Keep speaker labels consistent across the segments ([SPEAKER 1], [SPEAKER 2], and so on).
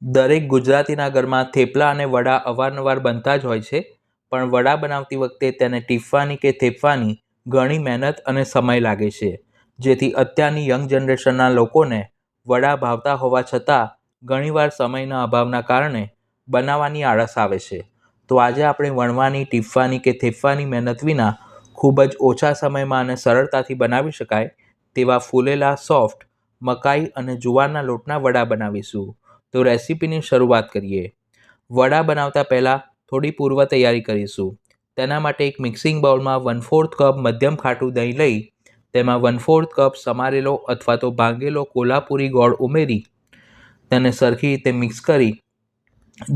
[SPEAKER 1] દરેક ગુજરાતીના ઘરમાં થેપલા અને વડા અવારનવાર બનતા જ હોય છે, પણ વડા બનાવતી વખતે તેને ટીફવાની કે થેપવાની ઘણી મહેનત અને સમય લાગે છે, જેથી અત્યારની યંગ જનરેશનના લોકોને વડા ભાવતા હોવા છતાં ઘણીવાર સમયના અભાવના કારણે બનાવવાની આળસ આવે છે. તો આજે આપણે વણવાની, ટીફવાની કે થેપવાની મહેનત વિના ખૂબ જ ઓછા સમયમાં અને સરળતાથી બનાવી શકાય તેવા ફૂલેલા સોફ્ટ મકાઈ અને જુવારના લોટના વડા બનાવીશું. તો રેસીપીની શરૂઆત કરીએ. વડા બનાવતા પહેલાં થોડી પૂર્વ તૈયારી કરીશું. તેના માટે એક મિક્સિંગ બાઉલમાં 1/4 કપ મધ્યમ ખાટું દહીં લઈ તેમાં 1/4 કપ સમારેલો અથવા તો ભાંગેલો કોલ્હાપુરી ગોળ ઉમેરી તેને સરખી રીતે મિક્સ કરી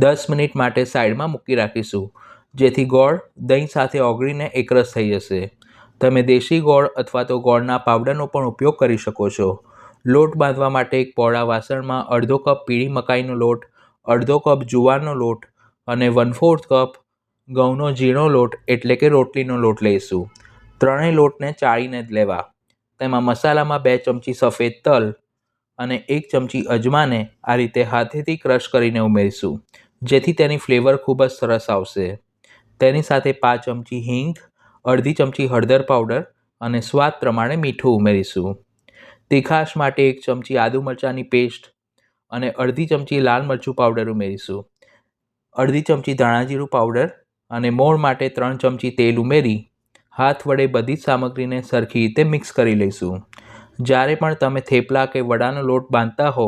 [SPEAKER 1] 10 મિનિટ માટે સાઈડમાં મૂકી રાખીશું, જેથી ગોળ દહીં સાથે ઓગળીને એકરસ થઈ જશે. તમે દેશી ગોળ અથવા તો ગોળના પાવડરનો પણ ઉપયોગ કરી શકો છો. લોટ બાંધવા માટે એક પહોળા વાસણમાં અડધો કપ પીળી મકાઈનો લોટ, અડધો કપ જુવારનો લોટ અને 1/4 કપ ઘઉંનો ઝીણો લોટ એટલે કે રોટલીનો લોટ લઈશું. ત્રણેય લોટને ચાળીને જ લેવા. તેમાં મસાલામાં 2 ચમચી સફેદ તલ અને 1 ચમચી અજમાને આ રીતે હાથેથી ક્રશ કરીને ઉમેરીશું, જેથી તેની ફ્લેવર ખૂબ જ સરસ આવશે. તેની સાથે 5 ચમચી હિંગ, અડધી ચમચી હળદર પાવડર અને સ્વાદ પ્રમાણે મીઠું ઉમેરીશું. તીખાશ માટે 1 ચમચી આદુ મરચાંની પેસ્ટ અને અડધી ચમચી લાલ મરચું પાવડર ઉમેરીશું. અડધી ચમચી ધાણાજીરું પાવડર અને મોણ માટે 3 ચમચી તેલ ઉમેરી હાથ વડે બધી જ સામગ્રીને સરખી રીતે મિક્સ કરી લઈશું. જ્યારે પણ તમે થેપલા કે વડાનો લોટ બાંધતા હો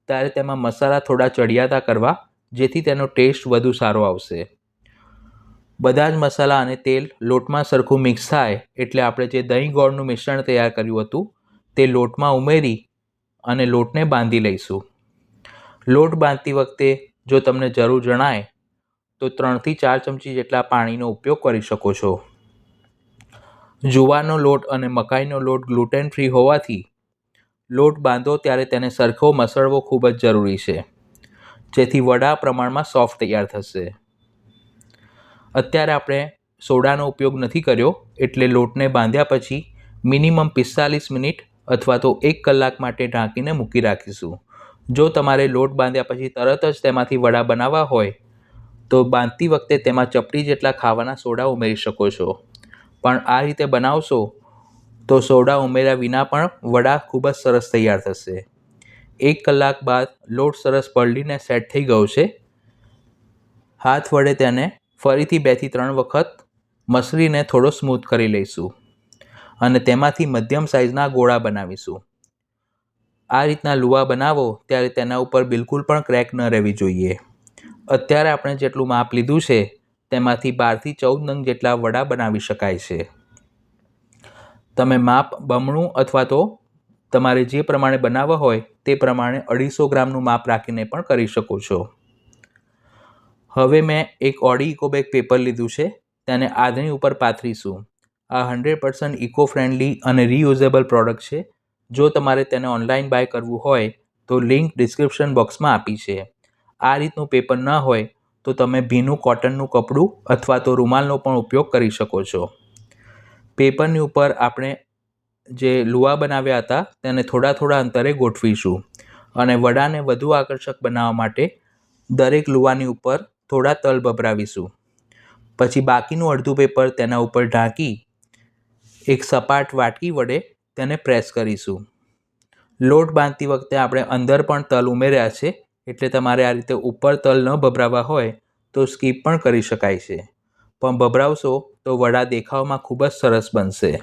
[SPEAKER 1] ત્યારે તેમાં મસાલા થોડા ચડિયાતા કરવા, જેથી તેનો ટેસ્ટ વધુ સારો આવશે. બધા જ મસાલા અને તેલ લોટમાં સરખું મિક્સ થાય એટલે આપણે જે દહીં ગોળનું મિશ્રણ તૈયાર કર્યું હતું તે લોટમાં ઉમેરી અને લોટને બાંધી લઈશું. લોટ બાંધતી વખતે જો તમને જરૂર જણાય તો 3થી 4 ચમચી જેટલા પાણીનો ઉપયોગ કરી શકો છો. જુવારનો લોટ અને મકાઈનો લોટ ગ્લુટેન ફ્રી હોવાથી લોટ બાંધો ત્યારે તેને સરખો મસળવો ખૂબ જ જરૂરી છે, જેથી વડા પ્રમાણમાં સોફ્ટ તૈયાર થશે. અત્યારે આપણે સોડાનો ઉપયોગ નથી કર્યો એટલે લોટને બાંધ્યા પછી મિનિમમ 45 મિનિટ અથવા તો 1 કલાક માટે ઢાંકીને મૂકી રાખીશું. જો તમારે લોટ બાંધ્યા પછી તરત જ તેમાંથી વડા બનાવવા હોય તો બાંધતી વખતે તેમાં ચપટી જેટલા ખાવાના સોડા ઉમેરી શકો છો, પણ આ રીતે બનાવશો તો સોડા ઉમેર્યા વિના પણ વડા ખૂબ જ સરસ તૈયાર થશે. 1 કલાક બાદ લોટ સરસ પલળીને સેટ થઈ ગયો છે. હાથ વડે તેને ફરીથી 2 થી 3 વખત મસળીને થોડો સ્મૂથ કરી લઈશું અને તેમાંથી મધ્યમ સાઇઝના ગોળા બનાવીશું. આ રીતના લુવા બનાવો ત્યારે તેના ઉપર બિલકુલ પણ ક્રેક ન રહેવી જોઈએ. અત્યારે આપણે જેટલું માપ લીધું છે તેમાંથી 12 થી 14 નંગ જેટલા વડા બનાવી શકાય છે. તમે માપ બમણું અથવા તો તમારે જે પ્રમાણે બનાવવા હોય તે પ્રમાણે 250 ગ્રામનું માપ રાખીને પણ કરી શકો છો. હવે મેં એક ઓડી ઇકોબેગ પેપર લીધું છે, તેને આધણી ઉપર પાથરીશું. આ 100% ઇકો ફ્રેન્ડલી અને રીયુઝેબલ પ્રોડક્ટ છે. જો તમારે તેને ઓનલાઈન બાય કરવું હોય તો લિંક ડિસ્ક્રિપ્શન બોક્સમાં આપી છે. આ રીતનું પેપર ન હોય તો તમે ભીનું કોટનનું કપડું અથવા તો રૂમાલનો પણ ઉપયોગ કરી શકો છો. પેપરની ઉપર આપણે જે લુવા બનાવ્યા હતા તેને થોડા થોડા અંતરે ગોઠવીશું અને વડાને વધુ આકર્ષક બનાવવા માટે દરેક લુવાની ઉપર થોડા તલ ભભરાવીશું. પછી બાકીનું અડધું પેપર તેના ઉપર ઢાંકી એક સપાટ વાટકી વડે તેને પ્રેસ કરીશું. લોટ બાંધતી વખતે આપણે અંદર પણ તલ ઉમેર્યા છે, એટલે તમારે આ રીતે ઉપર તલ ન ભભરાવવા હોય તો સ્કીપ પણ કરી શકાય છે, પણ ભભરાવશો તો વડા દેખાવમાં ખૂબ જ સરસ બનશે.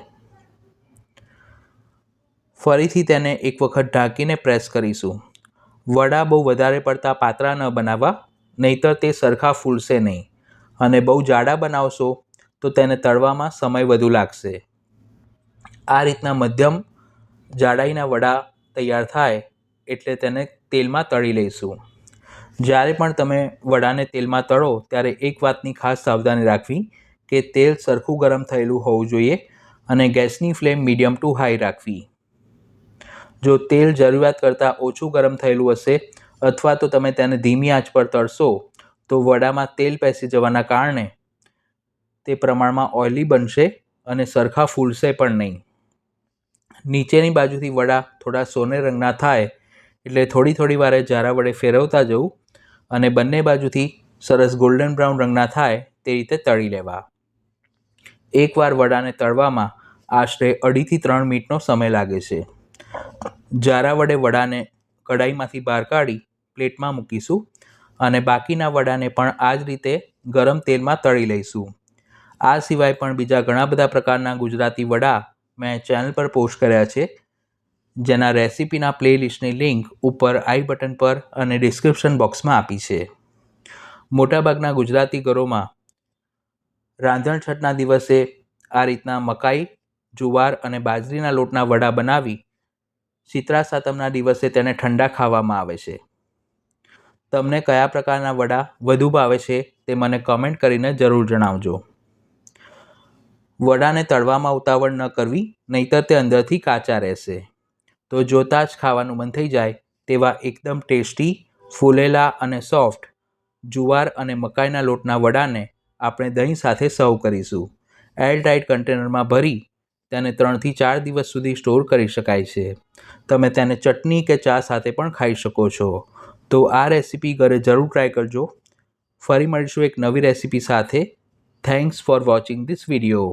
[SPEAKER 1] ફરીથી તેને એક વખત ઢાંકીને પ્રેસ કરીશું. વડા બહુ વધારે પડતા પાતળા ન બનાવવા, નહીંતર તે સરખા ફૂલશે નહીં અને બહુ જાડા બનાવશો તો તેને તળવામાં સમય વધુ લાગશે. આ રીતના મધ્યમ જાડાઈના વડા તૈયાર થાય એટલે તેને તેલમાં તળી લઈશું. જ્યારે પણ તમે વડાને તેલમાં તળો ત્યારે એક વાતની ખાસ સાવધાની રાખવી કે તેલ સરખું ગરમ થયેલું હોવું જોઈએ અને ગેસની ફ્લેમ મીડિયમ ટુ હાઈ રાખવી. જો તેલ જરૂરિયાત કરતાં ઓછું ગરમ થયેલું હશે અથવા તો તમે તેને ધીમી આંચ પર તળશો તો વડામાં તેલ પેસી જવાના કારણે તે પ્રમાણમાં ઓઇલી બનશે અને સરખા ફૂલશે પણ નહીં. નીચેની બાજુથી વડા થોડા સોને રંગના થાય એટલે થોડી વારે જારા વડે ફેરવતા જવું અને બંને બાજુથી સરસ ગોલ્ડન બ્રાઉન રંગના થાય તે રીતે તળી લેવા. એકવાર વડાને તળવામાં આશરે 2.5 થી 3 મિનિટનો સમય લાગે છે. જારા વડે વડાને કઢાઈમાંથી બહાર કાઢી પ્લેટમાં મૂકીશું અને બાકીના વડાને પણ આ જ રીતે ગરમ તેલમાં તળી લઈશું. આ સિવાય પણ બીજા ઘણા બધા પ્રકારના ગુજરાતી વડા મેં ચેનલ પર પોસ્ટ કર્યા છે, જેના રેસિપીના પ્લેલિસ્ટની લિંક ઉપર આઈ બટન પર અને ડિસ્ક્રિપ્શન બોક્સમાં આપી છે. મોટાભાગના ગુજરાતી ઘરોમાં રાંધણછઠના દિવસે આ રીતના મકાઈ, જુવાર અને બાજરીના લોટના વડા બનાવી શીતળા સાતમના દિવસે તેને ઠંડા ખાવામાં આવે છે. તમને કયા પ્રકારના વડા વધુ ભાવે છે તે મને કમેન્ટ કરીને જરૂર જણાવજો. વડાને તળવામાં ઉતાવળ ન કરવી, નહીંતર તે અંદરથી કાચા રહેશે. તો જોતાં જ ખાવાનું મન થઈ જાય તેવા એકદમ ટેસ્ટી, ફૂલેલા અને સોફ્ટ જુવાર અને મકાઈના લોટના વડાને આપણે દહીં સાથે સર્વ કરીશું. એરટાઇટ કન્ટેનરમાં ભરી તેને 3 થી 4 દિવસ સુધી સ્ટોર કરી શકાય છે. તમે તેને ચટણી કે ચા સાથે પણ ખાઈ શકો છો. તો આ રેસીપી ઘરે જરૂર ટ્રાય કરજો. ફરી મળીશું એક નવી રેસીપી સાથે. Thanks for watching this video.